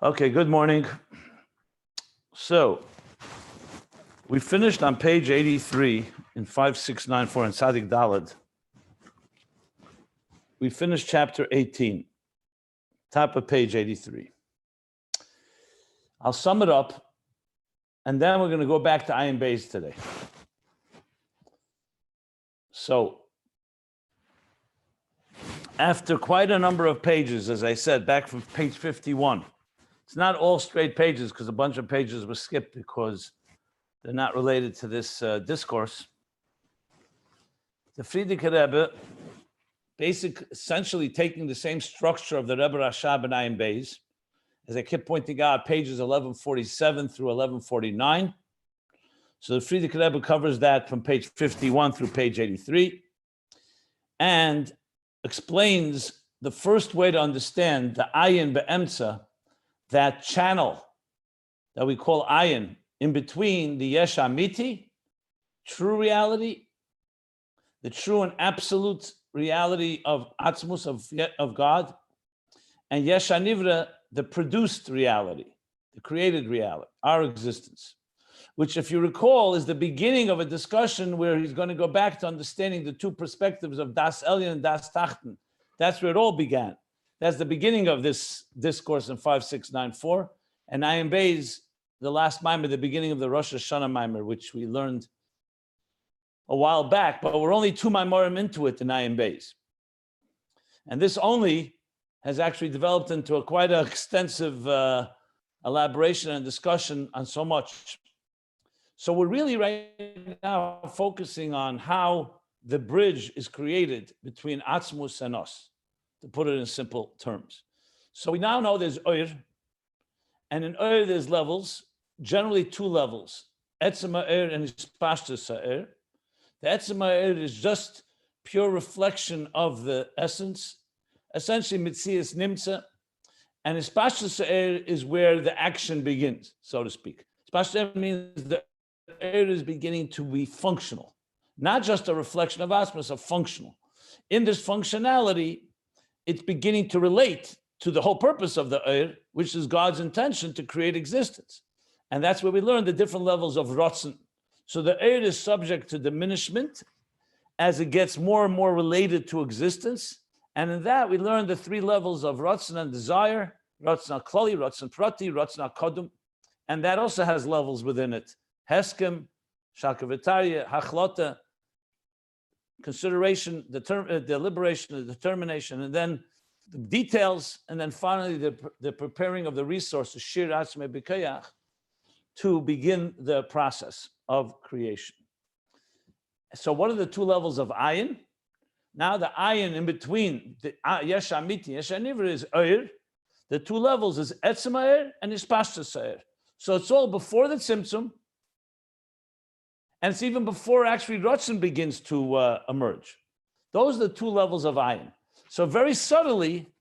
Okay, good morning. So we finished on page 83 in 5694 in Tzadik Daled. We finished chapter 18, top of page 83. I'll sum it up, and then we're going to go back to Ayin Beis today. So after quite a number of pages, as I said, back from page 51, it's not all straight pages because a bunch of pages were skipped because they're not related to this discourse. The Frierdiker Rebbe, essentially taking the same structure of the Rebbe Rashab and Ayin Beis, as I kept pointing out, pages 1147 through 1149. So the Frierdiker Rebbe covers that from page 51 through page 83, and explains the first way to understand the Ayin Be'emtza, that channel that we call Ayin, in between the Yesh Amiti, true reality, the true and absolute reality of Atzmus, of God, and Yesh Hanivra, the produced reality, the created reality, our existence, which, if you recall, is the beginning of a discussion where he's going to go back to understanding the two perspectives of Das Elyon and Das Tachten. That's where it all began. That's the beginning of this discourse in 5694. And Ayin Beis, the last mimer, the beginning of the Rosh Hashanah mimer, which we learned a while back, but we're only two mimerim into it in Ayin Beis. And this only has actually developed into quite an extensive elaboration and discussion on so much. So we're really right now focusing on how the bridge is created between Atzmus and us, to put it in simple terms. So we now know there's Oir, and in Oir there's levels, generally two levels, Etzem Oir and Hispashtus Oir. The Etzem Oir is just pure reflection of the essence, essentially Mitzias Nimtza, and Hispashtus Oir is where the action begins, so to speak. Hispashtus Oir means the Oir is beginning to be functional, not just a reflection of Asmas, a functional. In this functionality, it's beginning to relate to the whole purpose of the Oir, which is God's intention to create existence. And that's where we learn the different levels of Ratzon. So the Oir is subject to diminishment as it gets more and more related to existence. And in that, we learn the three levels of Ratzon and desire, Ratzon Klali, Ratzon Prati, Ratzon Kodum. And that also has levels within it. Heskem, Shakavitaria, Hachlota, consideration, deliberation, the determination, and then the details, and then finally the preparing of the resources, Shir Atzmei B'Kayach, to begin the process of creation. So what are the two levels of Ayin? Now the Ayin in between, the Yesh Amiti, Yesh Hanivra is Oir. The two levels is Etzem Oir and Hispashtus Oir. So it's all before the Tzimtzum, and it's even before actually Ratzon begins to emerge. Those are the two levels of Ayin. So very subtly,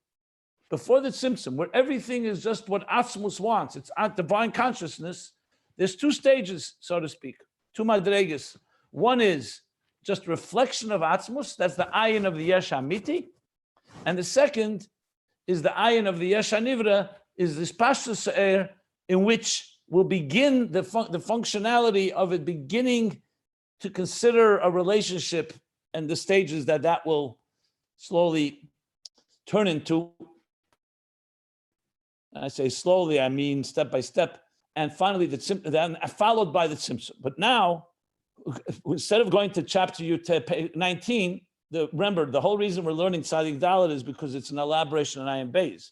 before the Tzimtzum, where everything is just what Atzmus wants, it's divine consciousness, there's two stages, so to speak, two madregas. One is just reflection of Atzmus, that's the Ayin of the Yesh Amiti, and the second is the Ayin of the Yesh Hanivra, is this Pashtus Oir, in which will begin the functionality of it beginning to consider a relationship and the stages that will slowly turn into. And I say slowly, I mean step by step, and finally then followed by the Tzimtzum. But now, instead of going to chapter 19, remember the whole reason we're learning Tzadik Daled is because it's an elaboration on Ayin Beis.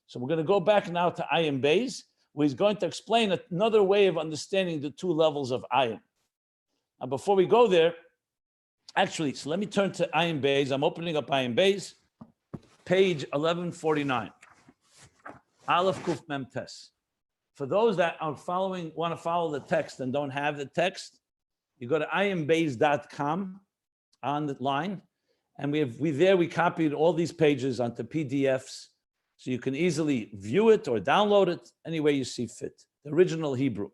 So we're going to go back now to Ayin Beis, where he's going to explain another way of understanding the two levels of Ayin. Now, before we go there, actually, so let me turn to Ayin Beis. I'm opening up Ayin Beis, page 1149. Aleph Kuf Mem Tes. For those that are want to follow the text and don't have the text, you go to ayinbeis.com on the line, and we copied all these pages onto PDFs. So you can easily view it or download it any way you see fit. The original Hebrew.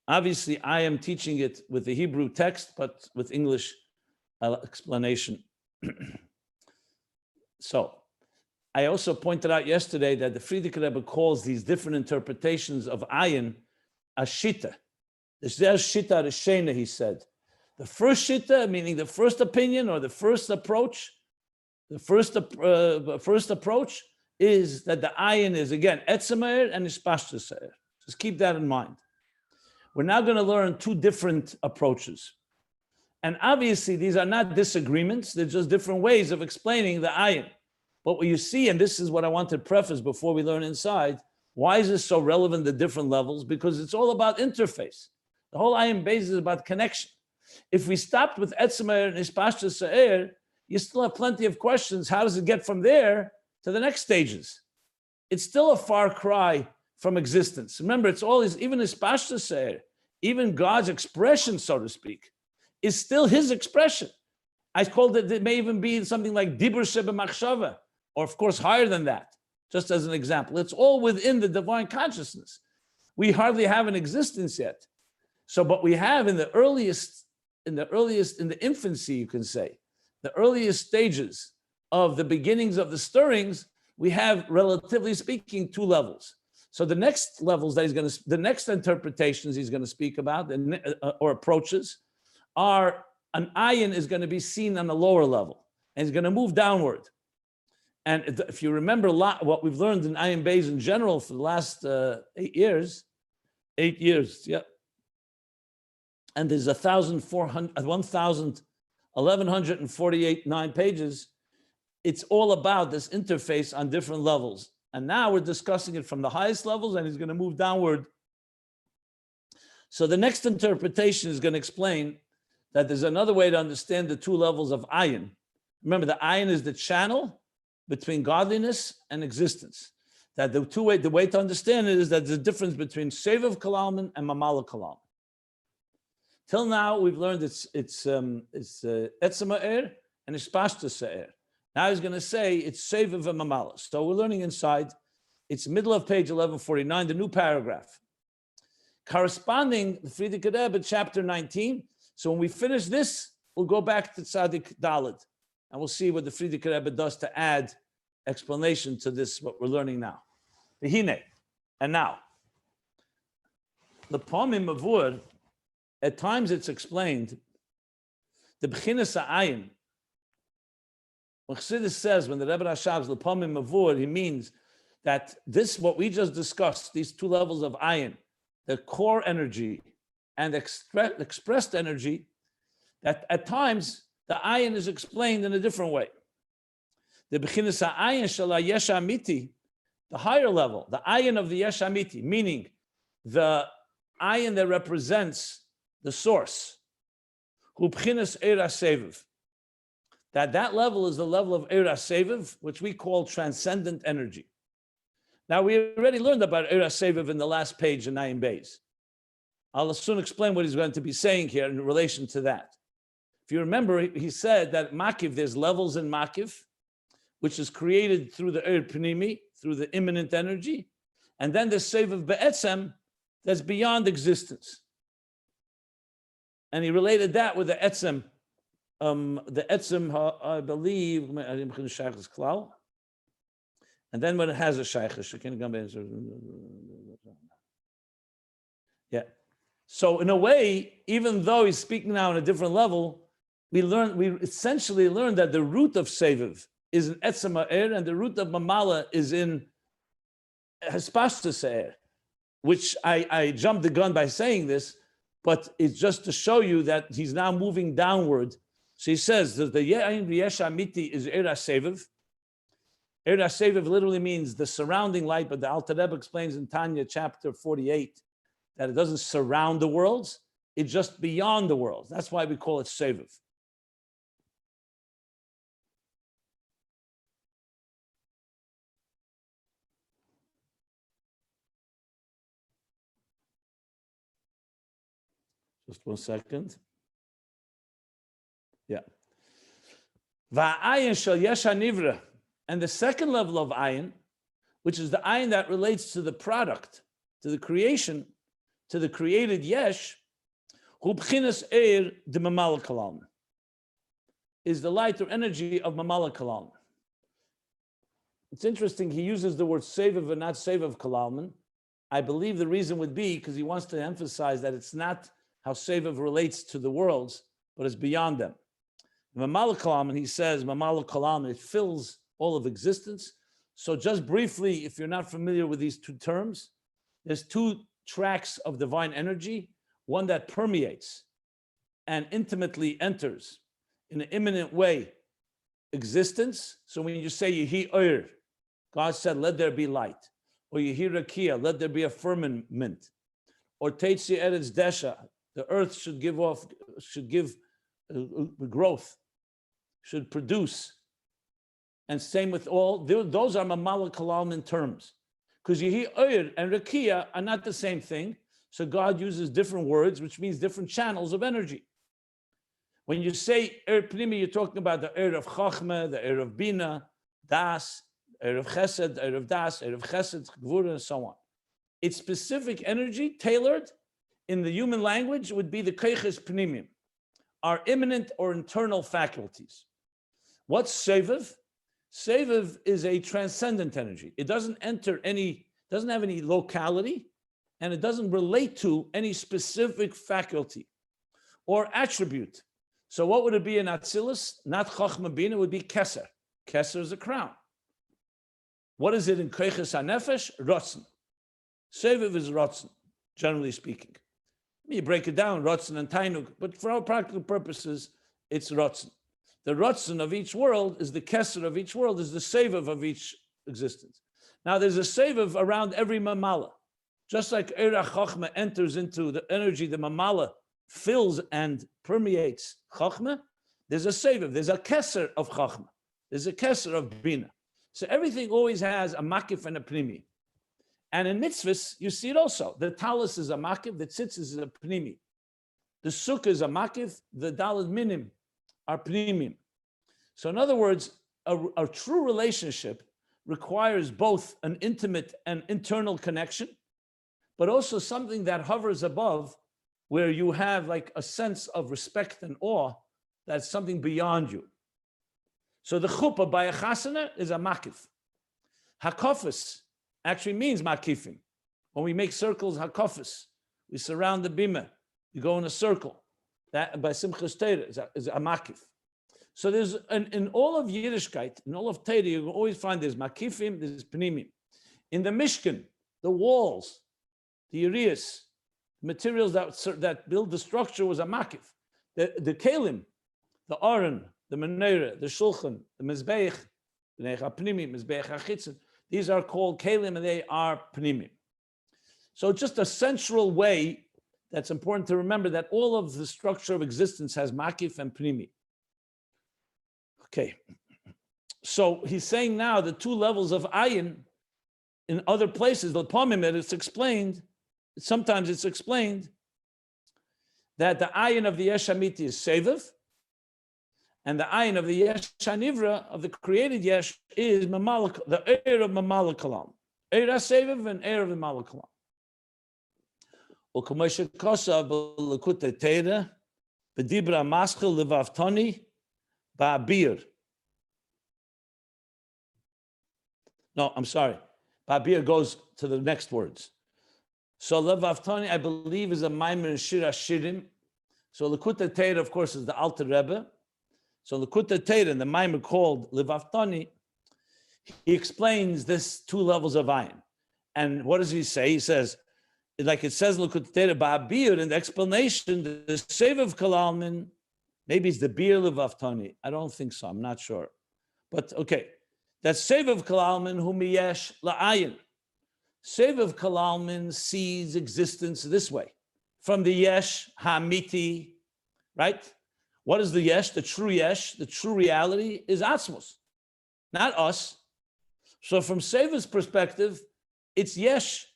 Obviously, I am teaching it with the Hebrew text, but with English explanation. So, I also pointed out yesterday that the Frierdiker Rebbe calls these different interpretations of ayin a shita. The shita rishena, he said. The first shita, meaning the first opinion or the first approach, first approach is that the ayin is, again, etzemer and ispashtaser. Just keep that in mind. We're now going to learn two different approaches. And obviously, these are not disagreements. They're just different ways of explaining the ayin. But what you see, and this is what I want to preface before we learn inside, why is this so relevant at different levels? Because it's all about interface. The whole Ayin Beis is about connection. If we stopped with etzemer and ispashta se'er, you still have plenty of questions. How does it get from there to the next stages? It's still a far cry from existence. Remember, it's always, even ispashta se'er, even God's expression, so to speak, is still his expression. I called it may even be something like dibur shebemachshava, or of course higher than that, just as an example. It's all within the divine consciousness. We hardly have an existence yet. So, but we have in the infancy, you can say, the earliest stages of the beginnings of the stirrings, we have, relatively speaking, two levels. So the next levels that the next interpretations he's going to speak about, or approaches, are an ayin is going to be seen on the lower level, and it's going to move downward. And if you remember what we've learned in Ayin Beis in general for the last 8 years, yeah. And there's 1,148 9 pages. It's all about this interface on different levels. And now we're discussing it from the highest levels, and he's going to move downward. So the next interpretation is going to explain that there's another way to understand the two levels of ayin. Remember, the ayin is the channel between godliness and existence. That the way to understand it is that there's a difference between Sevav Kalalman and Mamala Kalalman. Till now, we've learned it's Etzema Er and Ispashta Se'er. Now he's going to say it's Sevav and Mamala. So we're learning inside. It's middle of page 1149, the new paragraph. Corresponding, the Frierdiker Rebbe, chapter 19. So when we finish this, we'll go back to Tzadik Dalet, and we'll see what the Frierdiker Rebbe does to add explanation to this, what we're learning now. V'hine, and now, the Pomim Mavur, at times it's explained, the B'chinas Ha'ayin, when Chassidus says, when the Rebbe Rashab is L'Pomim Mavur, he means that this, what we just discussed, these two levels of ayin, the core energy and expressed energy, that at times the ayin is explained in a different way. The B'chinas Ha'ayin Shala Yesh Amiti, the higher level, the ayin of the Yesh Amiti, meaning the ayin that represents the source, Hu B'chinas Eir HaSeviv, that level is the level of Eir HaSeviv, which we call transcendent energy. Now, we already learned about Eir HaSeviv in the last page in Ayin Beis. I'll soon explain what he's going to be saying here in relation to that. If you remember, he said that Makiv, there's levels in Makiv, which is created through the Eir Pnimi, through the immanent energy, and then there's Seviv Be'etzem, that's beyond existence. And he related that with the Etzem, I believe, and then when it has a shaykhis, yeah. So in a way, even though he's speaking now on a different level, we essentially learned that the root of Seviv is in Etzem Ha'er, and the root of Mamala is in Hespashta Se'er, which I jumped the gun by saying this, but it's just to show you that he's now moving downward. So he says that the Yesh Amiti is Eir HaSeviv. Eir HaSeviv literally means the surrounding light, but the Alter Rebbe explains in Tanya chapter 48 that it doesn't surround the worlds, it's just beyond the worlds. That's why we call it Seviv. Just 1 second. Yeah. Va'ayin shel yesh hanivra. And the second level of ayin, which is the ayin that relates to the product, to the creation, to the created yesh, hu b'chinas eir de mamala kalam, is the light or energy of mamala kalam. it's interesting, he uses the word seviv and not seviv kalalman. I believe the reason would be because he wants to emphasize that it's not how seviv relates to the worlds, but it's beyond them. Mamala kalalman, he says, mamala kalalman, it fills all of existence. So just briefly, if you're not familiar with these two terms, there's two tracks of divine energy, one that permeates and intimately enters in an imminent way existence. So when you say Yehi Oyer, God said, let there be light. Or Yehi Rakia, let there be a firmament. Or Teitzi Eretz Desha, the earth should give growth, should produce. And same with all, those are Mamala Kalalman terms. Because Yehi Oyer and Rakia are not the same thing. So God uses different words, which means different channels of energy. When you say Pnimi, you're talking about the of Chachma, the of Bina, Das, of Chesed, of Das, of Chesed, Gvura, and so on. Its specific energy, tailored in the human language, would be the Keiches Pnimim, our immanent or internal faculties. What's Seviv? Seviv is a transcendent energy. It doesn't enter doesn't have any locality, and it doesn't relate to any specific faculty or attribute. So what would it be in Atzilus? Not Chachma Bina, it would be Keser. Keser is a crown. What is it in Keiches HaNefesh? Rotzen. Seviv is Rotzen, generally speaking. You break it down, Rotzen and Tainug, but for all practical purposes, it's Rotzen. The Rotzen of each world is the Keser of each world, is the Seviv of each existence. Now there's a Seviv around every Mamala. Just like Eira Chachma enters into the energy, the Mamala fills and permeates Chachma, there's a Seviv, there's a Keser of Chachma, there's a Keser of Bina. So everything always has a Makif and a Pnimi. And in mitzvahs, you see it also. The Talis is a Makif, the Tzitzis is a Pnimi. The Sukkah is a Makif, the Dalet Minim are Pnimim. So in other words, a true relationship requires both an intimate and internal connection, but also something that hovers above, where you have like a sense of respect and awe that's something beyond you. So the chuppah by a chasana is a makif. Hakofis actually means makifim. When we make circles, hakofis, we surround the bima, we go in a circle. That by Simchas Torah is a makif. So there's, in all of Yiddishkeit, in all of Torah, you will always find there's makifim, there's pnimim. In the Mishkan, the walls, the Urias, materials that build the structure was a makif. The kelim, the aron, the menorah, the shulchan, the mizbeach, the pnimim, mizbeach hachitzin, these are called kelim and they are pnimim. So just a central way that's important to remember that all of the structure of existence has makif and pnimi. Okay, so he's saying now the two levels of ayin in other places, the Pomimid, it's explained, sometimes it's explained that the ayin of the Yesh Hamiti is Seviv, and the ayin of the Yesh Hanivra, of the created Yesh, is Mamala, the Eir of Mamala Kalam. Eir HaSeviv and Eir of Mamala Kalam. U'kamoshe kosa b'lekutei Teira, b'dibra maschil levaftoni, ba'abir. No, I'm sorry. Ba'abir goes to the next words. So levaftoni, I believe, is a maimer in Shir HaShirim. So Lekutei Teira, of course, is the Alter Rebbe. So Lekutei Teira, in the maimer called levaftoni, he explains this two levels of ayin. And what does he say? He says, like it says Lekutei Teira ba'abir, in the explanation, the Seviv Kalalmin, maybe it's the Bir Levaftoni. I don't think so. I'm not sure. But okay. That's Seviv Kalalmin hu miyesh la'ayin. Seviv Kalalmin sees existence this way. From the Yesh Hamiti, right? What is the Yesh? The true Yesh, the true reality is Atzmos, not us. So from Seviv's perspective, it's Yesh.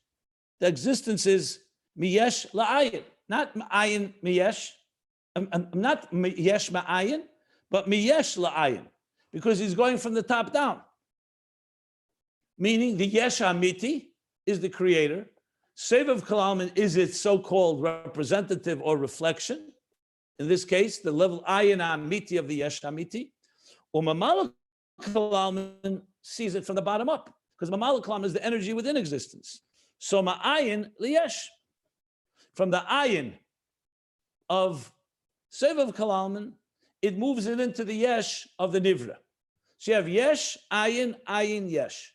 The existence is miyesh la'ayin, not ma'ayin miyesh. Not yesh ma'ayin, but miyesh la'ayin, because he's going from the top down. Meaning the Yesh Hamiti is the creator. Seviv Kalalmin is its so-called representative or reflection. In this case, the level ayin Hamiti of the Yesh Hamiti. Umamala Kalalman sees it from the bottom up, because Mamala Kalalman is the energy within existence. So Ma'ayin liyesh. From the ayin of Sevav Kalalman, it moves it into the yesh of the nivra. So you have yesh, ayin, ayin, yesh.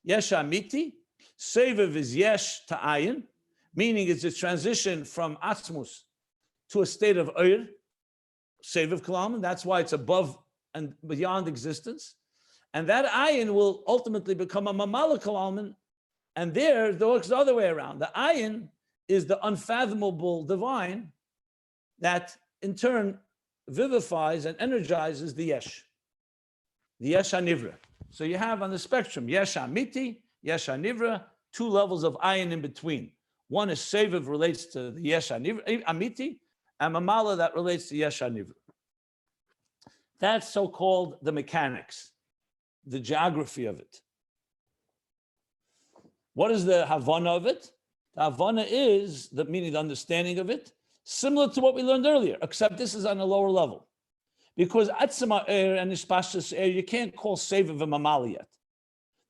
Yesh amiti, Sevav is yesh to ayin, meaning it's a transition from atzmus to a state of oir, Sevav Kalalman. That's why it's above and beyond existence. And that ayin will ultimately become a mamala Kalalman. And there, it works the other way around. The ayin is the unfathomable divine that in turn vivifies and energizes the yesh hanivra. So you have on the spectrum yesh amiti, yesh hanivra, two levels of ayin in between. One is seviv, relates to the yesh amiti, and mamala that relates to yesh hanivra. That's so-called the mechanics, the geography of it. What is the havana of it? The havana is, meaning the understanding of it, similar to what we learned earlier, except this is on a lower level. Because Atzma Er and Ishpashas Er, you can't call Seviv and Mamali yet.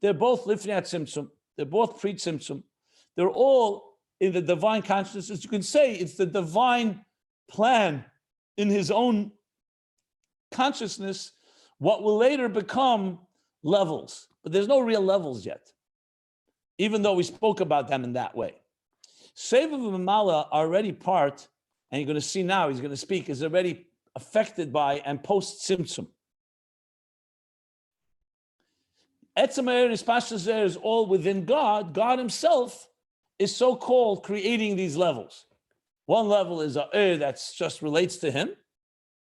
They're both Lifnei Tzimtzum, they're both pre-Tzimtzum. They're all in the divine consciousness. You can say it's the divine plan in his own consciousness, what will later become levels. But there's no real levels yet, even though we spoke about them in that way. Seviv and Mamala are already part, and you're going to see now, he's going to speak, is already affected by and post-Tzimtzum. Etzem Er and Ishpashas Er is all within God. God himself is so-called creating these levels. One level is a Er that just relates to him,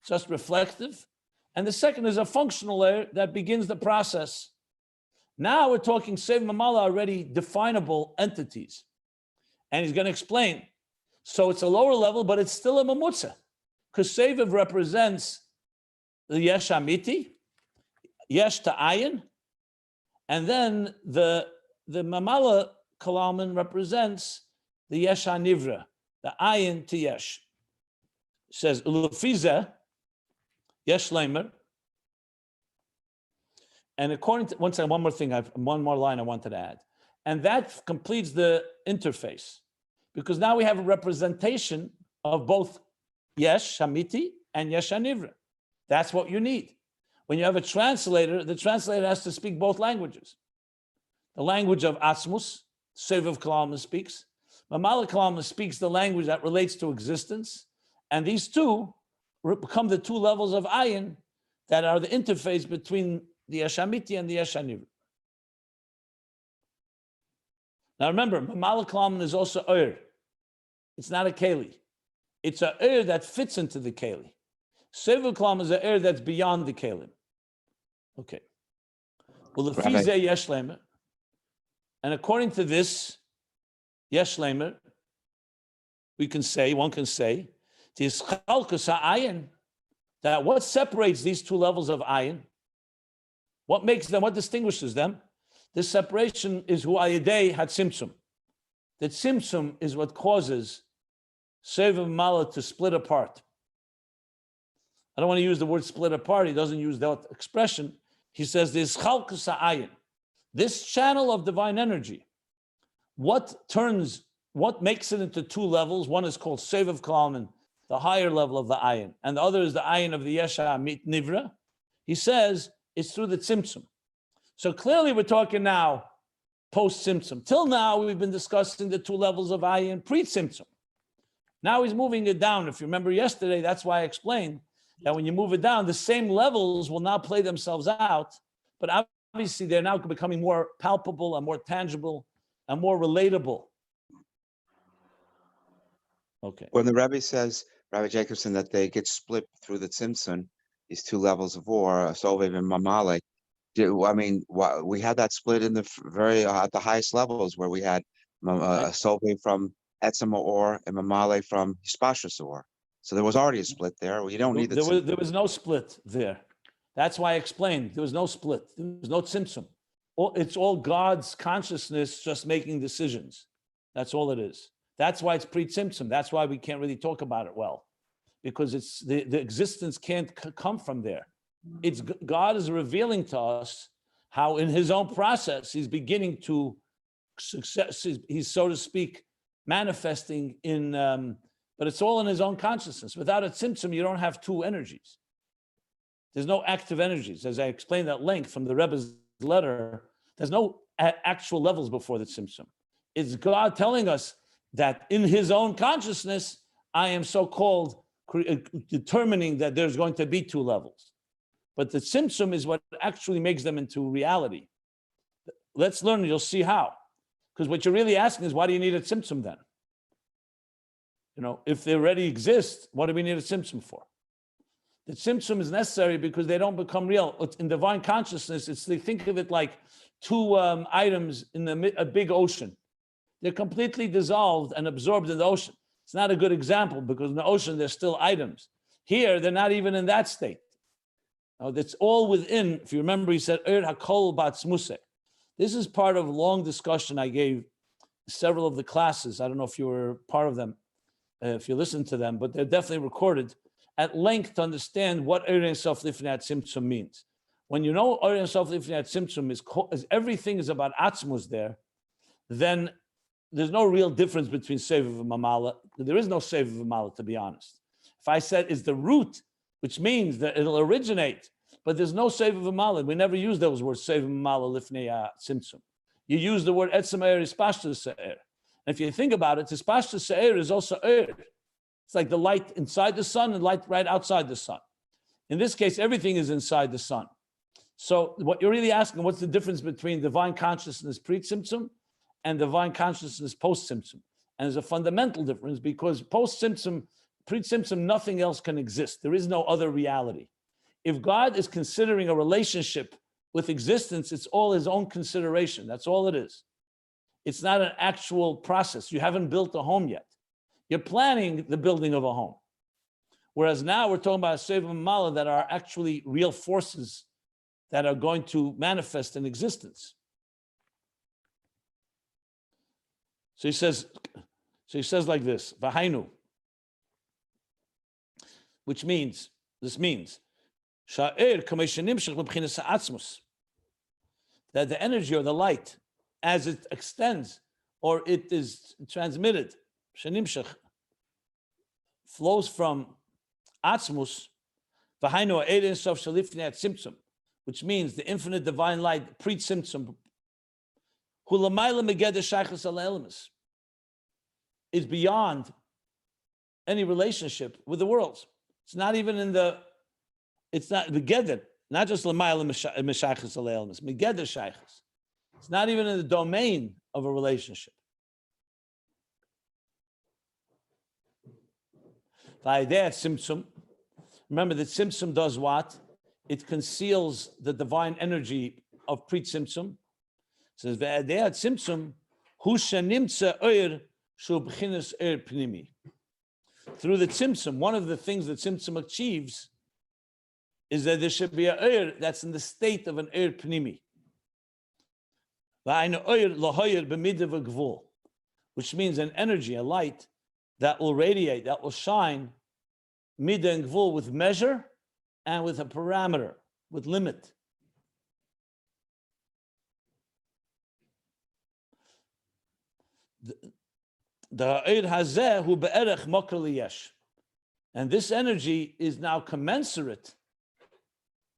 just reflective. And the second is a functional Er that begins the process. Now we're talking Sev Mamala, already definable entities. And he's going to explain. So it's a lower level, but it's still a mamutza. Because Seviv represents the Yesh Amiti, Yesh to Ayin, and then the Mamala Kalalman represents the Yesh HaNivra, the Ayin to Yesh. It says, Ulufize, Yesh Leimer. And according to, one more thing, one more line I wanted to add. And that completes the interface. Because now we have a representation of both Yesh Hamiti and Yesh HaNivra. That's what you need. When you have a translator, the translator has to speak both languages. The language of Asmus, Seviv Kalalman speaks. Mamala Kalalman speaks the language that relates to existence. And these two become the two levels of Ayin that are the interface between the Yesh Hamiti and the Yesh HaNivra. Now remember, Mamala Kalalman is also Ur. It's not a Keli. It's an Ur that fits into the Keli. Seviv Kalalman is an Ur that's beyond the Keli. Okay. Well, the Fize Yesh Leimer. And according to this, Yesh Leimer, one can say, that what separates these two levels of Ayin, what makes them, what distinguishes them, this separation is hu ayidei had tzimtzum. The tzimtzum is what causes Seviv Mamala to split apart. I don't want to use the word split apart. He doesn't use that expression. He says this chalkus ha'ayin, this channel of divine energy. What makes it into two levels? One is called Seviv Kalalman, the higher level of the ayin, and the other is the ayin of the Yesh HaNivra. He says it's through the tzimtzum. So clearly we're talking now post-Tzimtzum. Till now, we've been discussing the two levels of ayin pre-Tzimtzum. Now he's moving it down. If you remember yesterday, that's why I explained that when you move it down, the same levels will now play themselves out, but obviously they're now becoming more palpable and more tangible and more relatable. Okay. When the Rebbe says, Rabbi Jacobson, that they get split through the Tzimtzum, these two levels of war, Sovev and Mamale, I mean, we had that split in the at the highest levels where we had Sovev from Etzema Or and Mamale from Hispashas Or. So there was already a split there. You don't need there was no split there. That's why I explained there was no split. There was no tzimtzum. It's all God's consciousness just making decisions. That's all it is. That's why it's pre-tzimtzum. That's why we can't really talk about it well, because it's the existence can't come from there. God is revealing to us how in his own process, he's beginning to success. He's, so to speak, manifesting in, but it's all in his own consciousness. Without a tzimtzum, you don't have two energies. There's no active energies. As I explained at length from the Rebbe's letter, there's no actual levels before the tzimtzum. It's God telling us that in his own consciousness, I am so-called determining that there's going to be two levels. But the tzimtzum is what actually makes them into reality. Let's learn, you'll see how. Because what you're really asking is, why do you need a tzimtzum then? You know, if they already exist, what do we need a tzimtzum for? The tzimtzum is necessary because they don't become real. In divine consciousness, they think of it like two items in a big ocean. They're completely dissolved and absorbed in the ocean. It's not a good example because in the ocean, they're still items. Here, they're not even in that state. Now, that's all within, if you remember, he said, hakol batzmuse. This is part of a long discussion I gave several of the classes. I don't know if you were part of them, if you listened to them, but they're definitely recorded at length to understand what Ein Sof Lifnei Tzimtzum means. When you know Ein Sof Lifnei Tzimtzum is everything is about Atzmus there, then there's no real difference between Seviv and Mamala. There is no Seviv and Mamala, to be honest. If I said is the root, which means that it'll originate, but there's no Seviv and Mamala. We never use those words, Seviv and Mamala, Lifnei Tzimtzum. You use the word Etzem Eir, Ispashta Se'er. And if you think about it, Ispashta Se'er is also Eir. It's like the light inside the sun and light right outside the sun. In this case, everything is inside the sun. So what you're really asking, what's the difference between divine consciousness pre-Tzimtzum and divine consciousness post-Tzimtzum? And there's a fundamental difference because post-Tzimtzum, pre-Tzimtzum, nothing else can exist. There is no other reality. If God is considering a relationship with existence, it's all his own consideration. That's all it is. It's not an actual process. You haven't built a home yet. You're planning the building of a home. Whereas now we're talking about Seviv and Mala that are actually real forces that are going to manifest in existence. So he says like this, Vahainu, which means, that the energy or the light, as it extends or it is transmitted, flows from Atzmus, which means the infinite divine light pre-Tzimtzum, is beyond any relationship with the worlds. It's not even it's not Megedder, not just L'mayla Meshaychus Aleilmus, Megedder Shaychus. It's not even in the domain of a relationship. Remember that Tzimtzum does what? It conceals the divine energy of pre-Tzimtzum. It says, Tzimtzum, hu shenimtza oir shu b'chinas oir pnimi. Through the Tzimtzum, one of the things that Tzimtzum achieves is that there should be an oir that's in the state of an oir pnimi. Which means an energy, a light that will radiate, that will shine midah and gvul with measure and with a parameter, with limit. The oir hazeh hu be'erech mokar liyesh. And this energy is now commensurate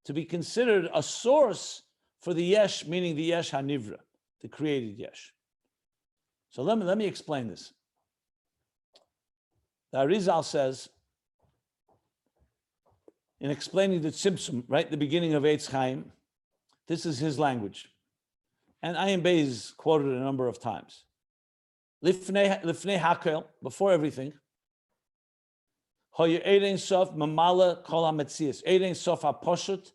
to be considered a source for the yesh, meaning the yesh hanivra, the created yesh. So let me explain this. The Arizal says, in explaining the Tzimtzum, right at the beginning of Eitz Chaim, this is his language. And Ayin Beis quoted it a number of times. Lifnei hakel, before everything, hoye Ein Sof mamala kol hametzias. Ein Sof haposhut,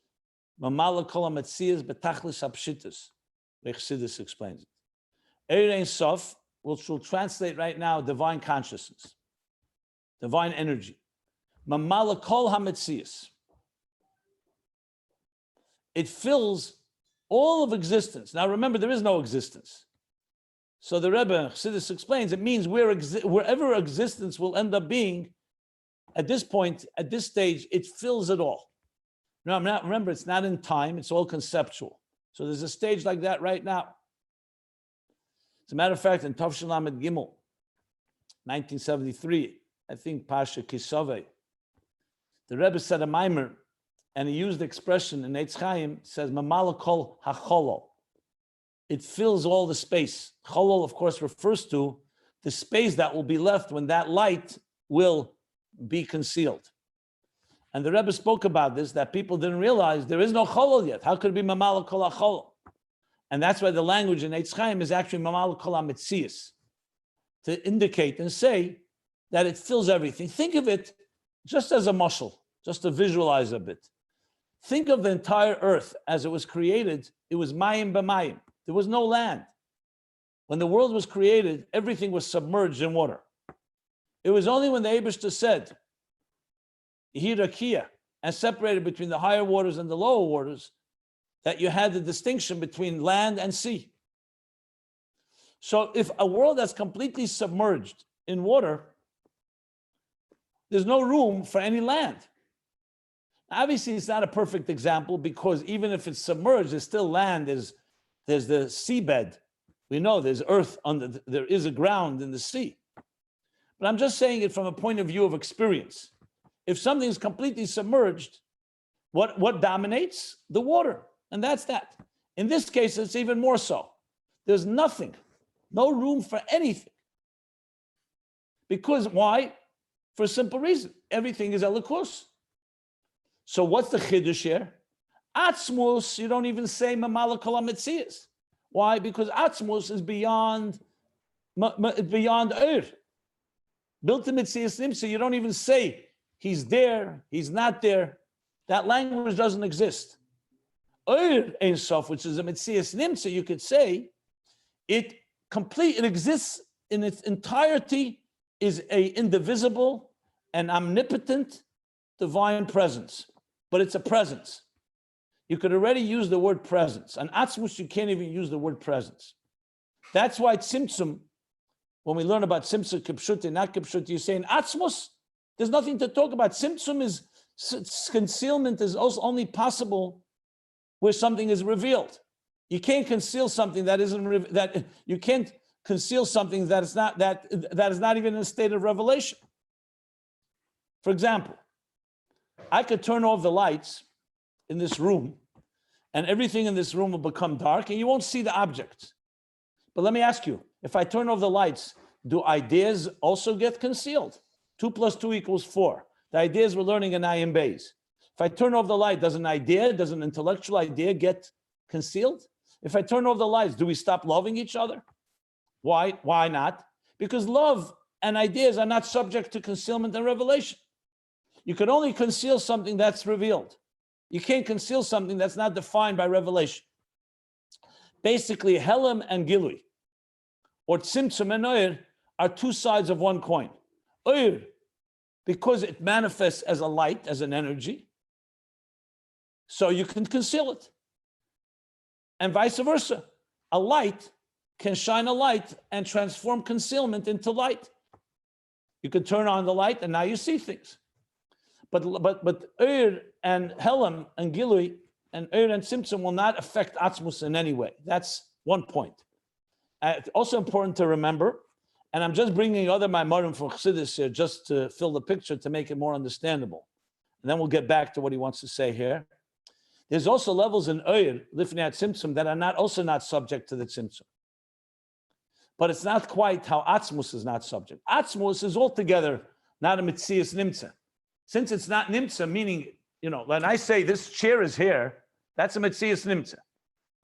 mamala kol hametzias betachlis hapshitus. Chassidus explains it. Ein Sof, which will translate right now, divine consciousness, divine energy. Mamala kol hametzias. It fills all of existence. Now remember, there is no existence. So the Rebbe Chassidus explains, it means wherever existence will end up being, at this point, at this stage, it fills it all. No, I'm not. Remember, it's not in time. It's all conceptual. So there's a stage like that right now. As a matter of fact, in Tavshin Lamed Gimel, 1973, I think Pasha Kisove, the Rebbe said a mimer, and he used the expression in Eitz Chaim, says, Mamalakol hacholol. It fills all the space. Cholol, of course, refers to the space that will be left when that light will be concealed. And the Rebbe spoke about this, that people didn't realize there is no cholol yet. How could it be Mamalakol hacholol? And that's why the language in Eitz Chaim is actually Mamalakol hametzias, to indicate and say that it fills everything. Think of it just as a muscle, just to visualize a bit. Think of the entire earth as it was created. It was mayim b'mayim. There was no land. When the world was created, everything was submerged in water. It was only when the Eibishter said, Hirakia, and separated between the higher waters and the lower waters, that you had the distinction between land and sea. So if a world that's completely submerged in water, there's no room for any land. Obviously, it's not a perfect example because even if it's submerged, there's still land. There's the seabed. We know there's earth under, there is a ground in the sea. But I'm just saying it from a point of view of experience. If something is completely submerged, what dominates? The water. And that's that. In this case, it's even more so. There's nothing, no room for anything. Because why? For a simple reason. Everything is elikus. So what's the chiddush here? Atzmus, you don't even say mamalakol hametzias. Why? Because atzmus is beyond Built in metzias nimsa, you don't even say he's there, he's not there. That language doesn't exist. Ein sof, which is a metzias nimsa, you could say it exists in its entirety, is a indivisible and omnipotent divine presence. But it's a presence. You could already use the word presence. On Atzmus, you can't even use the word presence. That's why Tzimtzum, when we learn about Tzimtzum, Kipshuti, not Kipshuti, you say in Atzmus, there's nothing to talk about. Tzimtzum is, concealment is also only possible where something is revealed. You can't conceal something that isn't, you can't conceal something that is not, that is not even in a state of revelation. For example, I could turn off the lights in this room and everything in this room will become dark and you won't see the objects. But let me ask you, if I turn off the lights, do ideas also get concealed? 2 + 2 = 4. The ideas we're learning in Ayin Beis. If I turn off the light, does an intellectual idea get concealed? If I turn off the lights, do we stop loving each other? Why? Why not? Because love and ideas are not subject to concealment and revelation. You can only conceal something that's revealed. You can't conceal something that's not defined by revelation. Basically, Helam and Gilui, or Tzimtzum and Oyer, are two sides of one coin. Oyer, because it manifests as a light, as an energy, so you can conceal it. And vice versa. A light can shine a light and transform concealment into light. You can turn on the light and now you see things. But Ur and Helam and Gilui and Ur and Tzimtzum will not affect Atzmus in any way. That's one point. It's also important to remember, and I'm just bringing other Maimorim for Chassidus here just to fill the picture to make it more understandable. And then we'll get back to what he wants to say here. There's also levels in Ur, Lifnei Tzimtzum, that are also not subject to the Tzimtzum. But it's not quite how Atzmus is not subject. Atzmus is altogether not a Metzias Nimtza. Since it's not Nimtza, meaning, when I say this chair is here, that's a Metzias Nimtza.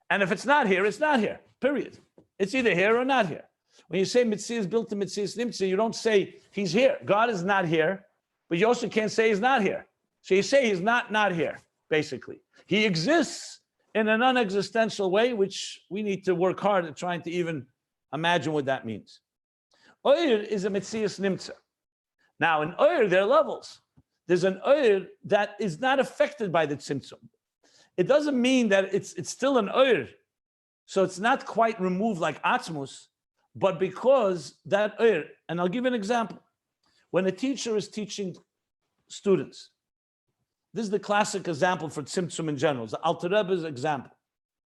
And if it's not here, it's not here, period. It's either here or not here. When you say Metzias built to Metzias Nimtza, you don't say he's here. God is not here, but you also can't say he's not here. So you say he's not here, basically. He exists in a non-existential way, which we need to work hard at trying to even imagine what that means. Oyer is a Metzias Nimtza. Now, in Oyer, there are levels. There's an Oyer that is not affected by the Tzimtzum. It doesn't mean that it's still an Oyer. So it's not quite removed like Atzmus, but because that Oyer, and I'll give you an example. When a teacher is teaching students, This is the classic example for Tzimtzum in general. It's the Alter Rebbe's example.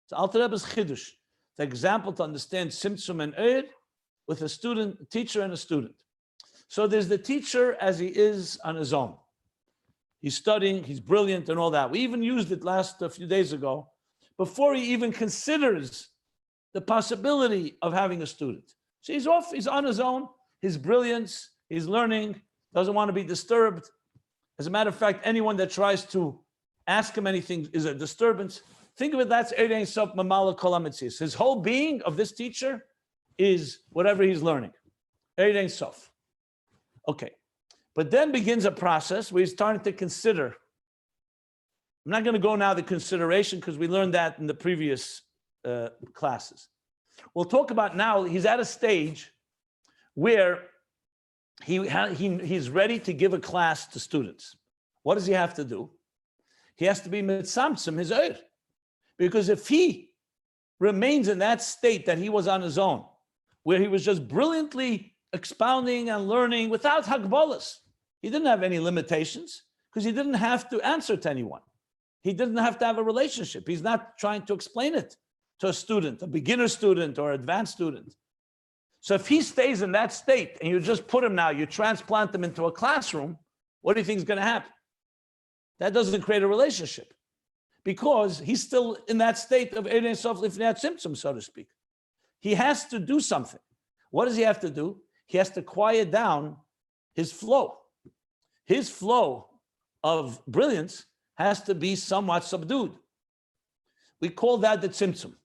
It's the Alter Rebbe's Chiddush. The example to understand Tzimtzum and Eir with a student, a teacher and a student. So there's the teacher as he is on his own. He's studying, he's brilliant and all that. We even used it a few days ago, before he even considers the possibility of having a student. So he's off, he's on his own, his brilliance, he's learning, doesn't want to be disturbed. As a matter of fact, anyone that tries to ask him anything is a disturbance. Think of it, that's Eir Ein Sof Mamala Kol HaMetzias. His whole being of this teacher is whatever he's learning. Eir Ein Sof. Okay. But then begins a process where he's starting to consider. I'm not going to go now the consideration because we learned that in the previous classes. We'll talk about now, he's at a stage where he's ready to give a class to students. What does he have to do? He has to be mitzamtzim his eir. Because if he remains in that state that he was on his own, where he was just brilliantly expounding and learning without hagbolas, he didn't have any limitations because he didn't have to answer to anyone. He didn't have to have a relationship. He's not trying to explain it to a student, a beginner student or advanced student. So if he stays in that state and you just put him now, you transplant him into a classroom, what do you think is going to happen? That doesn't create a relationship because he's still in that state of Eir Ein Sof Lifnei Tzimtzum, so to speak. He has to do something. What does he have to do? He has to quiet down his flow. His flow of brilliance has to be somewhat subdued. We call that the tzimtzum.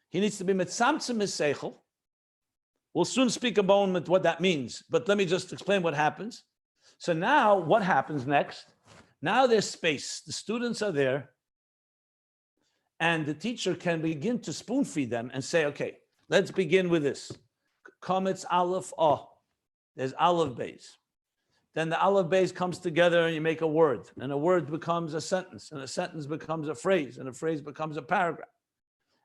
He needs to be mitzamtzim his seichel. We'll soon speak about what that means, but let me just explain what happens. So now what happens next? Now there's space. The students are there, and the teacher can begin to spoon feed them and say, okay, let's begin with this. Kometz Aleph Oh. There's Ayin Beis. Then the Ayin Beis comes together and you make a word, and a word becomes a sentence, and a sentence becomes a phrase, and a phrase becomes a paragraph.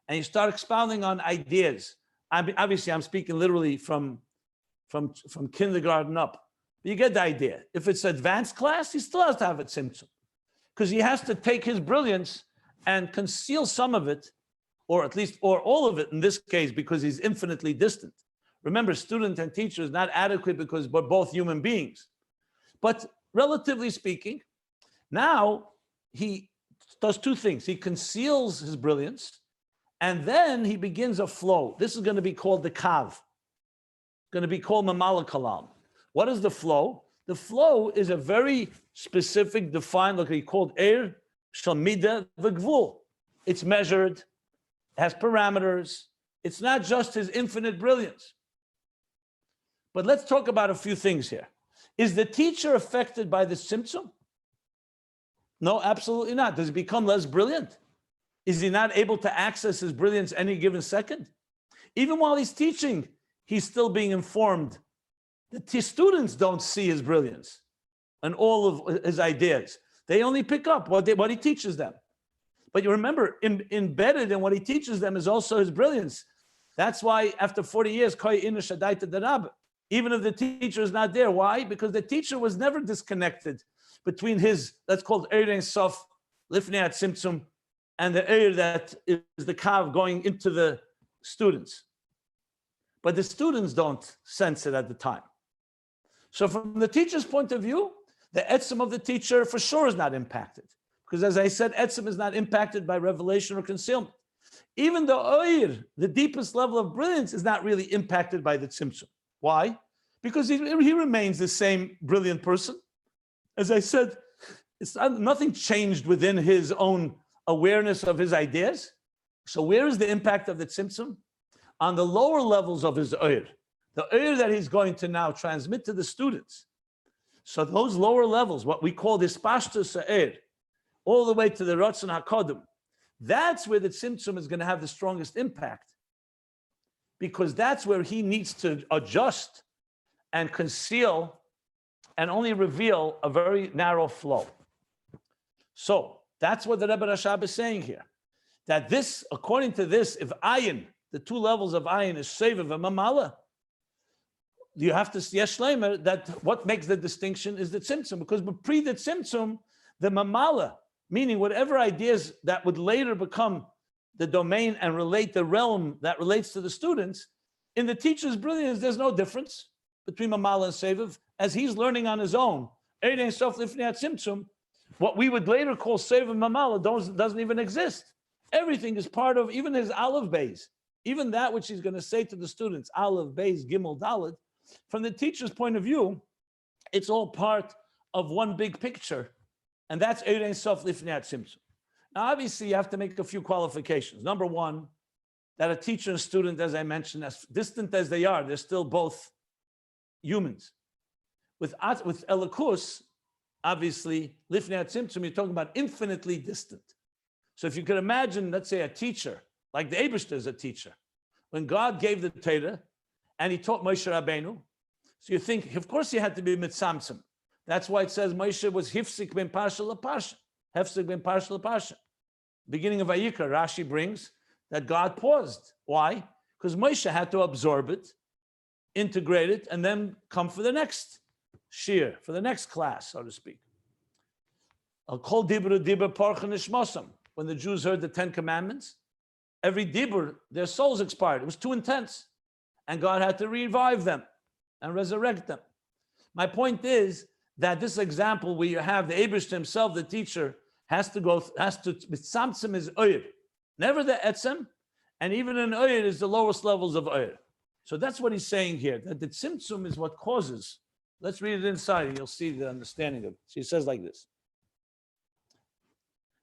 And you start expounding on ideas. Obviously, I'm speaking literally from kindergarten up. But you get the idea. If it's advanced class, he still has to have a tzimtzum, because he has to take his brilliance and conceal some of it, or at least, or all of it in this case, because he's infinitely distant. Remember, student and teacher is not adequate because we're both human beings. But relatively speaking, now he does two things. He conceals his brilliance, and then he begins a flow. This is going to be called the kav. Going to be called mamala kalam. What is the flow? The flow is a very specific, defined, like he called Eir Shel Mida V'Gvul. It's measured, has parameters. It's not just his infinite brilliance. But let's talk about a few things here. Is the teacher affected by the tzimtzum? No, absolutely not. Does he become less brilliant? Is he not able to access his brilliance any given second? Even while he's teaching, he's still being informed. The students don't see his brilliance and all of his ideas. They only pick up what he teaches them. But you remember, embedded in what he teaches them is also his brilliance. That's why after 40 years, even if the teacher is not there, why? Because the teacher was never disconnected between his, that's called Eir Ein Sof Lifnei Tzimtzum, and the Eir that is the kav going into the students. But the students don't sense it at the time. So from the teacher's point of view, the etzem of the teacher for sure is not impacted. Because as I said, etzem is not impacted by revelation or concealment. Even the Eir, the deepest level of brilliance, is not really impacted by the tzimtzum. Why? Because he remains the same brilliant person. As I said, nothing changed within his own awareness of his ideas. So where is the impact of the tzimtzum? On the lower levels of his Eir. The Eir that he's going to now transmit to the students. So those lower levels, what we call the Hispashtus Eir, all the way to the Ratzon HaKodim, that's where the tzimtzum is going to have the strongest impact. Because that's where he needs to adjust and conceal and only reveal a very narrow flow. So that's what the Rebbe Rashab is saying here. That this, according to this, if Ayin, the two levels of Ayin is Seviv and Mamala, you have to see Yeshleimer that what makes the distinction is the Tzimtzum. Because pre the Tzimtzum, the Mamala, Meaning whatever ideas that would later become the domain and relate the realm that relates to the students, in the teacher's brilliance, there's no difference between Mamala and Seviv, as he's learning on his own. What we would later call Seviv Mamala doesn't even exist. Everything is part of even his Aleph Beis, even that which he's going to say to the students, Aleph Beis Gimel Dalet. From the teacher's point of view, it's all part of one big picture, and that's Ein Sof Lifnei Tzimtzum. Now, obviously, you have to make a few qualifications. Number one, that a teacher and student, as I mentioned, as distant as they are, they're still both humans. With Elikus, obviously, Lifnei Tzimtzum, you're talking about infinitely distant. So if you could imagine, let's say, a teacher, like the Eibishter is a teacher. When God gave the Torah, and he taught Moshe Rabbeinu, so you think, of course, he had to be mitzamtzim. That's why it says Moshe was hifsik ben parsha leparsha. Hefsik ben parsha leparsha. Beginning of Vayikra, Rashi brings that God paused. Why? Because Moshe had to absorb it, integrate it, and then come for the next shir, for the next class, so to speak. Kol dibur dibur parcha nishmosam. When the Jews heard the 10 Commandments, every dibur, their souls expired. It was too intense. And God had to revive them and resurrect them. My point is that this example where you have the Eibishter himself, the teacher, has to mitzamtzim is oyer. Never the etzem, and even in oyer is the lowest levels of oyer. So that's what he's saying here, that the tzimtzum is what causes. Let's read it inside and you'll see the understanding of it. So he says like this.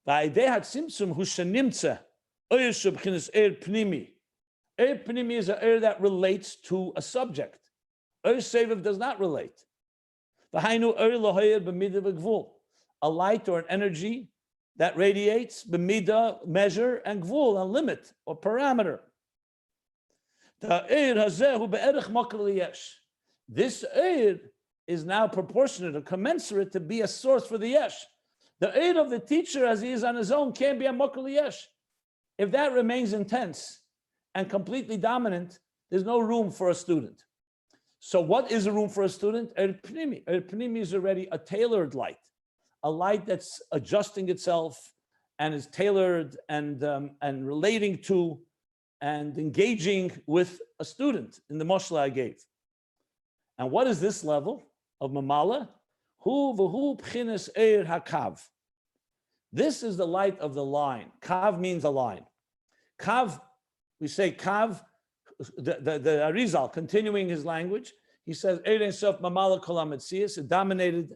Va'idei tzimtzum hu shenimtza oyer shebchinas er pnimi. Er pnimi is an er that relates to a subject. Er seviv does not relate. V'hainu er lohoyer b'midah v'gvul. A light or an energy that radiates b'midah, measure, and gvul, a limit or parameter. The er hazehu be'erech makal liyesh. This er is now proportionate or commensurate to be a source for the yesh. The er of the teacher, as he is on his own, can't be a makal liyesh. If that remains intense and completely dominant, there's no room for a student. So what is a room for a student? Er pnimi. Er pnimi is already a tailored light, a light that's adjusting itself and is tailored and relating to and engaging with a student in the moshla I gave. And what is this level of mamala? Hu v'hu p'chines eir hakav. This is the light of the line. Kav means a line. Kav, we say kav, the Arizal, continuing his language, he says, Eir Ein Sof mamala kol hametzias. It dominated,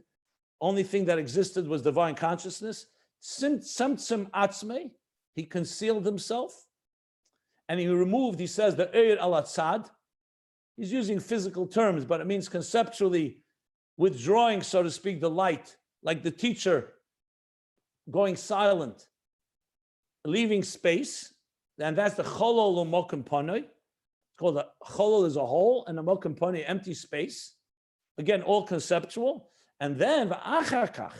only thing that existed was divine consciousness. Tzimtzum atzmei, he concealed himself. And he removed, he says, the Eir al Atzad. He's using physical terms, but it means conceptually withdrawing, so to speak, the light, like the teacher going silent, leaving space. And that's the cholol u'mokim panoi. It's called a cholol is a hole, and a mokim panoi, empty space. Again, all conceptual. And then v'achar kach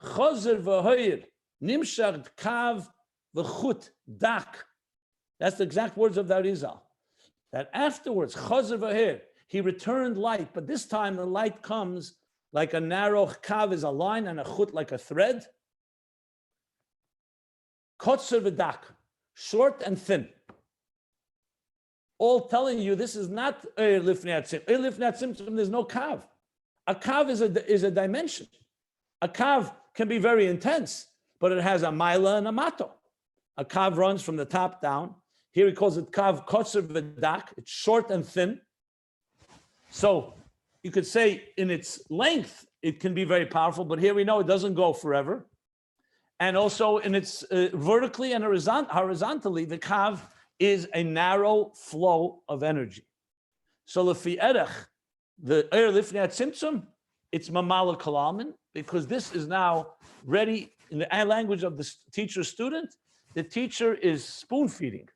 chozer v'hoyer nimshach kav v'chut dak. That's the exact words of the Arizal. That afterwards, chozer v'hoyer, he returned light, but this time the light comes like a narrow kav is a line and a chut like a thread. Kotzer v'dak, short and thin. All telling you this is not Eir Lifnei Tzimtzum. Eir Lifnei Tzimtzum, there's no kav. A kav is a dimension. A kav can be very intense, but it has a maila and a mato. A kav runs from the top down. Here he calls it kav kotzer v'dak. It's short and thin. So you could say in its length, it can be very powerful, but here we know it doesn't go forever. And also in its vertically and horizontally, the kav is a narrow flow of energy. So lefi erech, the Eir Lifnei Tzimtzum, it's mamala kalamin, because this is now ready in the language of the teacher student. The teacher is spoon feeding.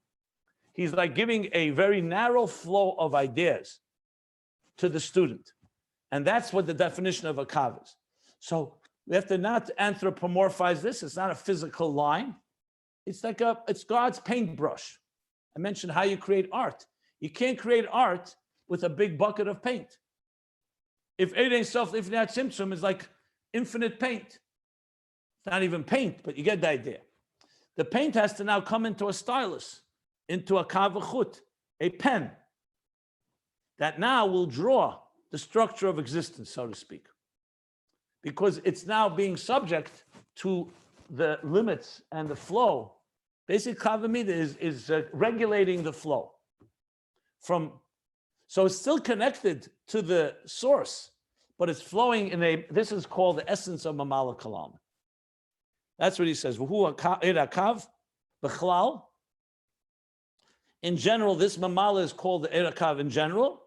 He's like giving a very narrow flow of ideas to the student. And that's what the definition of a kav is. So we have to not anthropomorphize this. It's not a physical line. It's like it's God's paintbrush. I mentioned how you create art. You can't create art with a big bucket of paint. If Eir Ein Sof Lifnei Tzimtzum is like infinite paint, It's not even paint, but you get the idea. The paint has to now come into a stylus, into a kavachut, a pen, that now will draw the structure of existence, so to speak. Because it's now being subject to the limits and the flow. Basic kavamida is regulating the flow. So it's still connected to the source, but it's flowing this is called the essence of mamala kalam. That's what he says. In general, this mamala is called the erakav in general.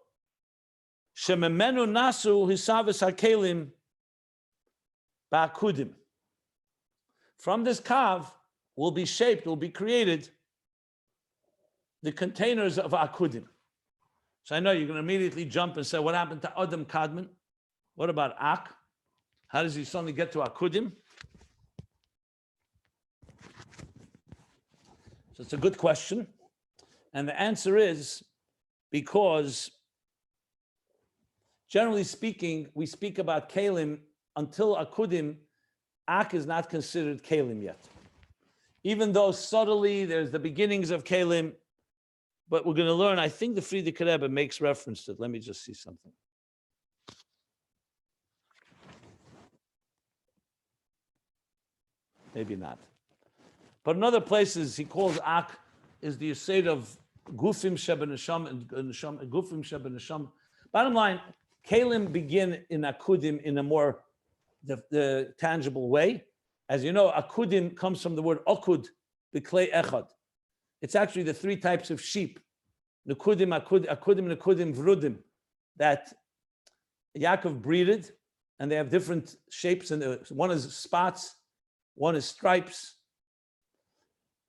Shememenu nasu hisavis hakelim ba'akudim. From this kav will be shaped, will be created the containers of akudim. So I know you're going to immediately jump and say, what happened to Adam Kadmon? What about Ak? How does he suddenly get to akudim? So it's a good question. And the answer is because, generally speaking, we speak about Kalim until Akudim, Ak is not considered Kalim yet. Even though subtly there's the beginnings of Kalim, but we're going to learn, I think the Frierdiker Rebbe makes reference to it. Let me just see something. Maybe not. But in other places, he calls Ak is the Yesed of Gufim Sheba Nesham and Gufim Sheba Nesham. Bottom line, Kalim begin in Akudim in a more the tangible way. As you know, Akudim comes from the word Akud, B'klei Echad. It's actually the three types of sheep, Nekudim, Akudim, Nekudim, Vrudim, that Yaakov breeded, and they have different shapes. And one is spots, one is stripes,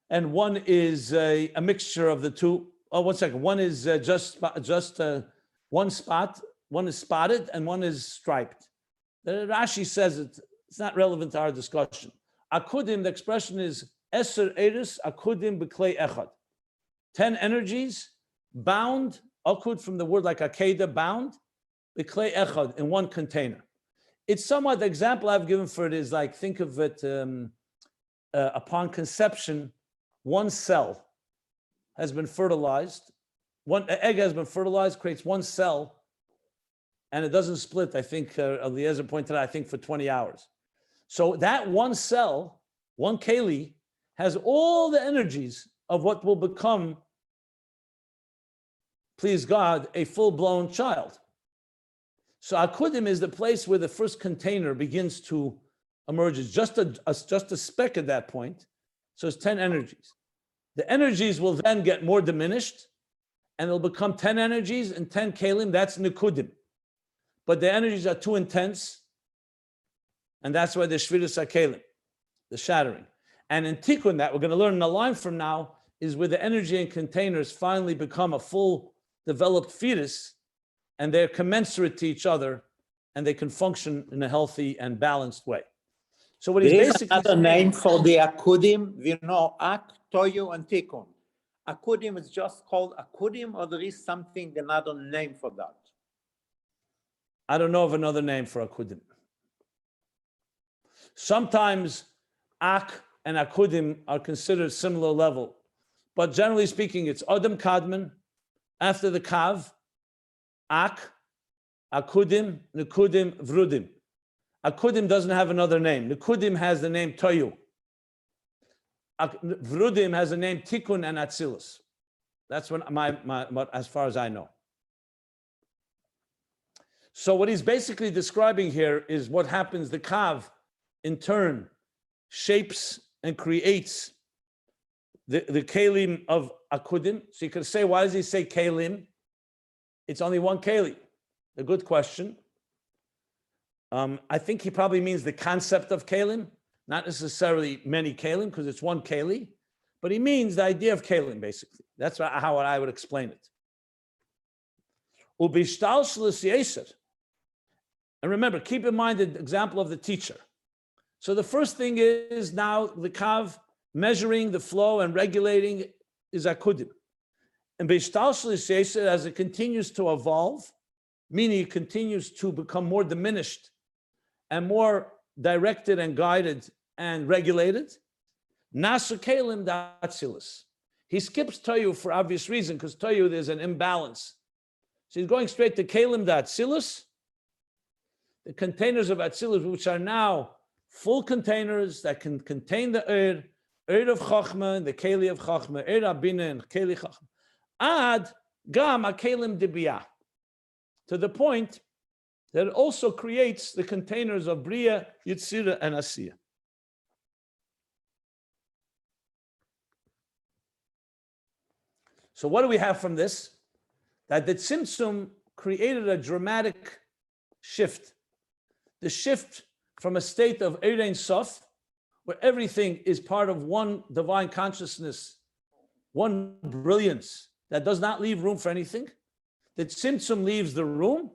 and one is a mixture of the two. Oh, 1 second. One is just one spot, one is spotted, and one is striped. The Rashi says it's not relevant to our discussion. Akudim, the expression is Eser Eris Akudim B'klei Echad. 10 energies bound, Akud from the word like Akeda, bound, B'klei Echad, in one container. It's somewhat, the example I've given for it is like, think of it upon conception, one cell has been fertilized, one egg has been fertilized, creates one cell, and it doesn't split, I think, Eliezer pointed out, I think for 20 hours. So that one cell, one keli, has all the energies of what will become, please God, a full-blown child. So Akudim is the place where the first container begins to emerge. It's just a speck at that point. So it's 10 energies. The energies will then get more diminished, and it'll become 10 energies and 10 kalim. That's Nikudim. But the energies are too intense, and that's why the Shviras HaKelim, the shattering. And in Tikkun, that we're going to learn in a line from now, is where the energy and containers finally become a full developed fetus, and they're commensurate to each other, and they can function in a healthy and balanced way. So what he's There is basically another name for the Akudim. We know Ak, Toyu, and Tikkun. Akudim is just called Akudim, or there is something, another name for that? I don't know of another name for Akudim. Sometimes Ak and Akudim are considered similar level, but generally speaking, it's Adam Kadmon, after the Kav, Ak, Akudim, Nekudim, Vrudim. Akudim doesn't have another name. Nekudim has the name Toyu. Vrudim has the name Tikkun and Atzilus. That's what as far as I know. So what he's basically describing here is what happens. The Kav, in turn, shapes and creates the Kalim of Akudim. So you could say, why does he say Kalim? It's only one Kali. A good question. I think he probably means the concept of Kalim, not necessarily many Kalim, because it's one Kali, but he means the idea of Kalim, basically. That's how I would explain it. And remember, keep in mind the example of the teacher. So the first thing is now the Kav measuring the flow and regulating is Akudim. And as it continues to evolve, meaning it continues to become more diminished and more directed and guided and regulated. Nasu Kalim Datsilis. He skips Toyu for obvious reason, because Toyu there's an imbalance. So he's going straight to Kalim Datsilis, the containers of Atzilus, which are now full containers that can contain the Ur of Chachma, the Keli of Chachma, Ur Abina and Keli Chachma. Ad Gam Akelim Dibiyah. To the point that it also creates the containers of Bria, Yitzira, and Asiya. So what do we have from this? That the Tzimtzum created a dramatic shift. The shift from a state of Erein Sof, where everything is part of one divine consciousness, one brilliance that does not leave room for anything. The Tzimtzum leaves the room.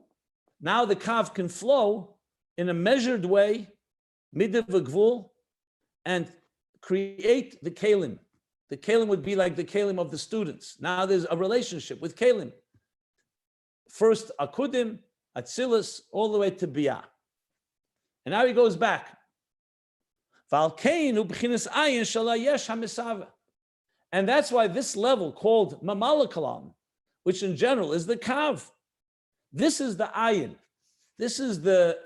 Now the Kav can flow in a measured way, midav v'gvul, and create the Kalim. The Kalim would be like the Kalim of the students. Now there's a relationship with Kalim. First Akudim, Atzilus, all the way to Biyah. And now he goes back. And that's why this level called Mamala Kalam, which in general is the Kav, this is the Ayin. This is the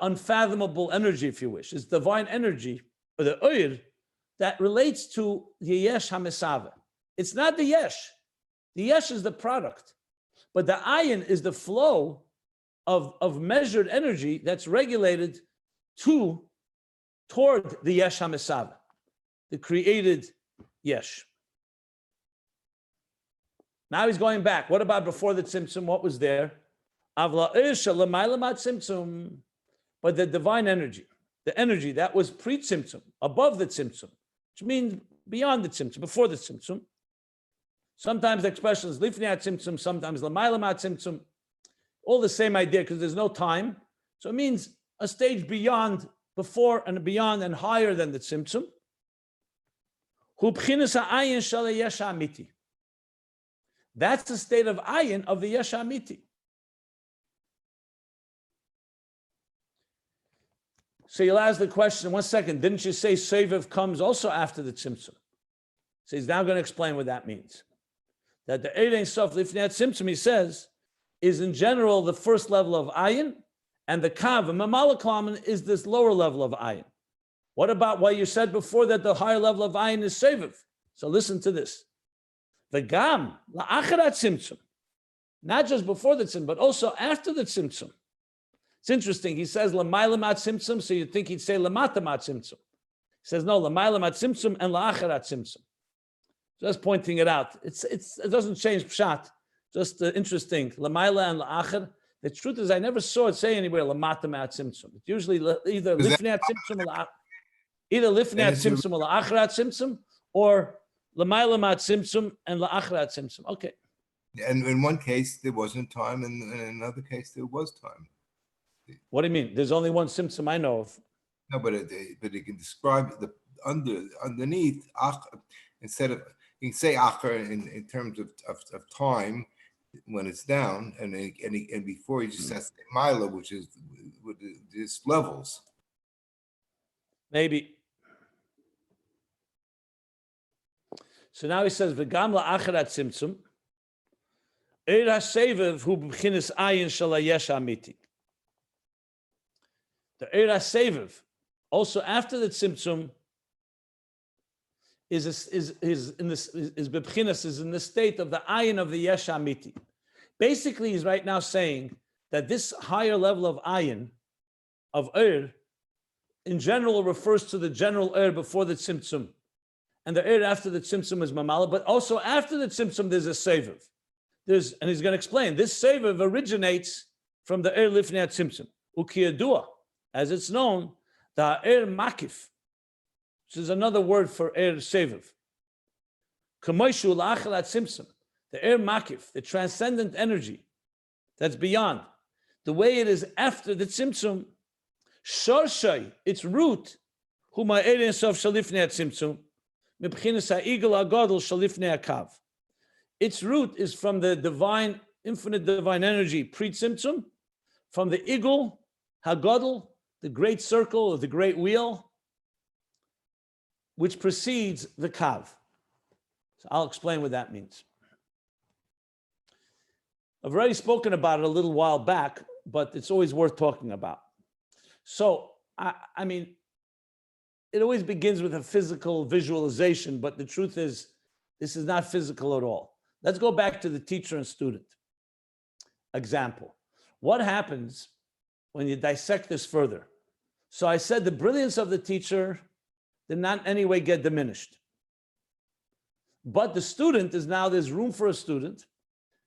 unfathomable energy, if you wish. It's divine energy, or the Oir, that relates to the Yesh HaMesava. It's not the Yesh. The Yesh is the product. But the Ayin is the flow of measured energy that's regulated toward the Yesh HaMesava, the created Yesh. Now he's going back. What about before the Tzimtzum? What was there? But the divine energy, the energy that was pre-Tzimtzum, above the Tzimtzum, which means beyond the Tzimtzum, before the Tzimtzum. Sometimes the expression is Lifnei Tzimtzum, sometimes L'mayla Tzimtzum. All the same idea, because there's no time. So it means a stage beyond, before and beyond and higher than the Tzimtzum. Hu b'chinas ha'ayin shel hayesh ha'amiti. That's the state of ayin of the yesh ha'amiti. So you'll ask the question, 1 second, didn't you say Seviv comes also after the Tzimtzum? So he's now going to explain what that means. That the Erein Sof Lifnei Tzimtzum, he says, is in general the first level of ayin, and the Kav, and Mamala Klamen, is this lower level of ayin. What about what you said before, that the higher level of ayin is Seviv? So listen to this. The Gam, la'acharat Tzimtzum, not just before the Tzimtzum, but also after the Tzimtzum. It's interesting. He says L'maylamat Tzimtzum, so you'd think he'd say L'matamat Tzimtzum. He says no, L'maylamat Tzimtzum and La'acharat Tzimtzum. Just pointing it out. It doesn't change pshat. Just interesting. L'mayla and La'achar. The truth is, I never saw it say anywhere L'matamat Tzimtzum. It's usually either Lifnei Tzimtzum or La'acharat Tzimtzum, or L'maylamat Tzimtzum and La'acharat Tzimtzum. Okay. And in one case there wasn't time, and in another case there was time. What do you mean? There's only one Tzimtzum I know of. No, but it can describe the underneath. Instead of, you can say acher in terms of time when it's down, and before he just says mila, which is with these levels. Maybe. So now he says v'gam la'acharat tzimtzum eir hasevev hu b'chinas ayin shel hayesh ha'amiti. The eir hasevev, also after the tzimtzum, is in the state of the ayin of the yesh ha'amiti. Basically, he's right now saying that this higher level of ayin, of in general refers to the general before the tzimtzum. And the after the tzimtzum is mamala, but also after the tzimtzum there's a seviv. And he's going to explain, this seviv originates from the lifnei tzimtzum. Ukiyadua, as it's known, the makif, which is another word for seviv. Kamoishu la'achalat tzimtzum, the makif, the transcendent energy that's beyond. The way it is after the tzimtzum, shorshay, its root, huma erin sof shalifnei tzimtzum, its root is from the divine, infinite divine energy, pre-tzimtzum, from the igul, hagadol, the great circle or the great wheel, which precedes the kav. So I'll explain what that means. I've already spoken about it a little while back, but it's always worth talking about. So, I mean, it always begins with a physical visualization, but the truth is, this is not physical at all. Let's go back to the teacher and student example. What happens when you dissect this further? So I said the brilliance of the teacher did not in any way get diminished. But the student is now, there's room for a student.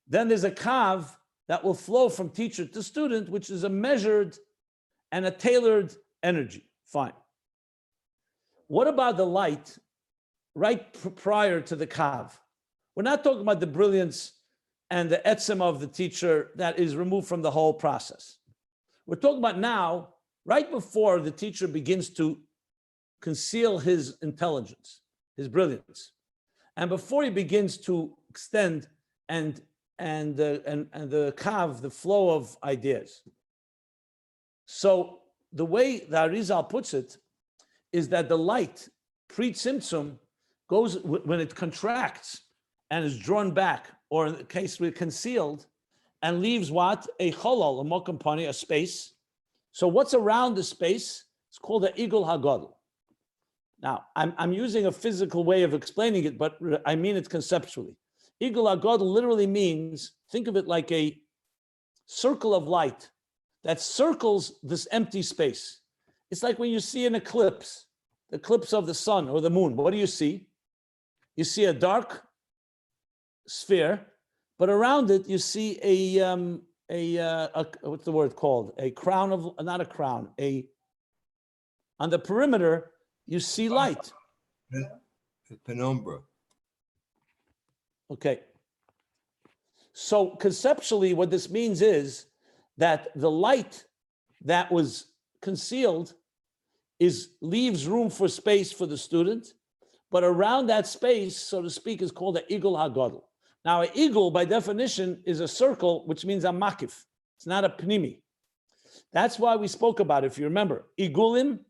Then there's a kav that will flow from teacher to student, which is a measured and a tailored energy. Fine. What about the light right prior to the kav? We're not talking about the brilliance and the etzem of the teacher that is removed from the whole process. We're talking about now, right before the teacher begins to conceal his intelligence, his brilliance, and before he begins to extend and the kav, the flow of ideas. So the way the Arizal puts it is that the light pre-tzimtzum goes when it contracts and is drawn back, or in the case we're concealed, and leaves what? A cholol, a mokampani, a space. So what's around the space? It's called the igul hagadol. Now, I'm using a physical way of explaining it, but I mean it conceptually. Igul hagadol literally means, think of it like a circle of light that circles this empty space. It's like when you see an eclipse, the eclipse of the sun or the moon. What do you see? You see a dark sphere, but around it you see a what's the word called? A crown of, not a crown, on the perimeter you see light. Penumbra. Okay. So conceptually, what this means is that the light that was concealed leaves room for space for the student, but around that space, so to speak, is called an igul hagadol. Now, an igul, by definition, is a circle, which means a makif. It's not a pnimi. That's why we spoke about, if you remember, igulim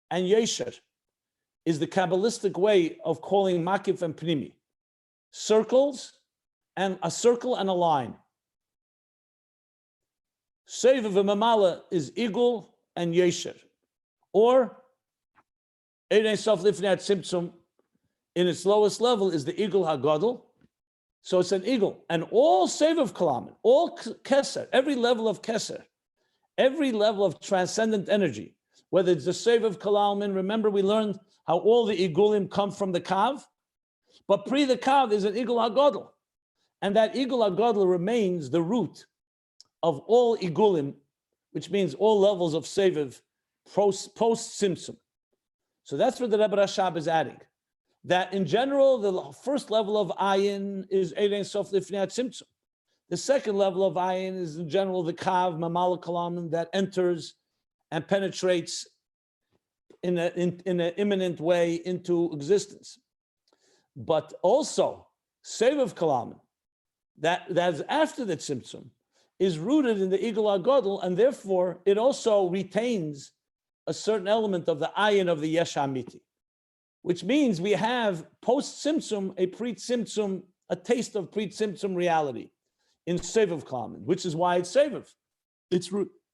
and yesher is the Kabbalistic way of calling makif and pnimi. Circles, and a circle and a line. Seviv v'mamala is igul and yesher. Or Ein Sof Lifnei Tzimtzum, in its lowest level, is the igul hagadol. So it's an igul. And all seviv kalamin, all keser, every level of keser, every level of transcendent energy, whether it's the seviv kalamin, remember we learned how all the igulim come from the kav, but pre the kav is an igul hagadol. And that igul hagadol remains the root of all igulim, which means all levels of seviv post-Tzimtzum. So that's what the Rebbe Rashab is adding. That in general, the first level of ayin is Ein Sof Lifnei Tzimtzum. The second level of ayin is in general the kav, mamala kalam, that enters and penetrates in an imminent way into existence. But also, seviv kalam, that's after the tzimtzum, is rooted in the igul hagadol, and therefore it also retains a certain element of the ayin of the yesh hamiti, which means we have post-tzimtzum, a pre-tzimtzum, a taste of pre-tzimtzum reality in seviv kalam, which is why it's seviv.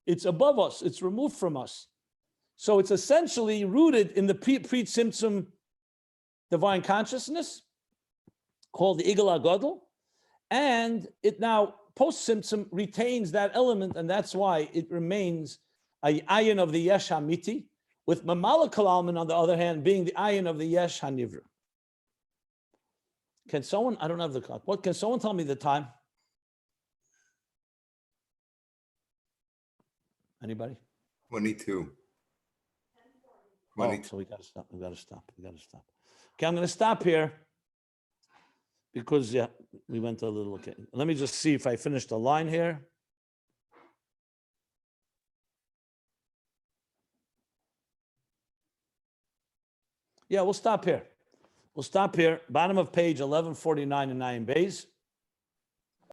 It's above us, it's removed from us. So it's essentially rooted in the pre-tzimtzum divine consciousness, called the igul hagadol, and it now post-tzimtzum retains that element, and that's why it remains a ayin of the yesh hamiti, with mamala kalalman on the other hand being the ayin of the yesh hanivra. Can someone? I don't have the clock. What can someone tell me the time? Anybody? 22. Oh, so we got to stop. We got to stop. Okay, I'm going to stop here because we went a little. Okay, let me just see if I finished the line here. Yeah, we'll stop here. Bottom of page 1149 in Ayin Beis.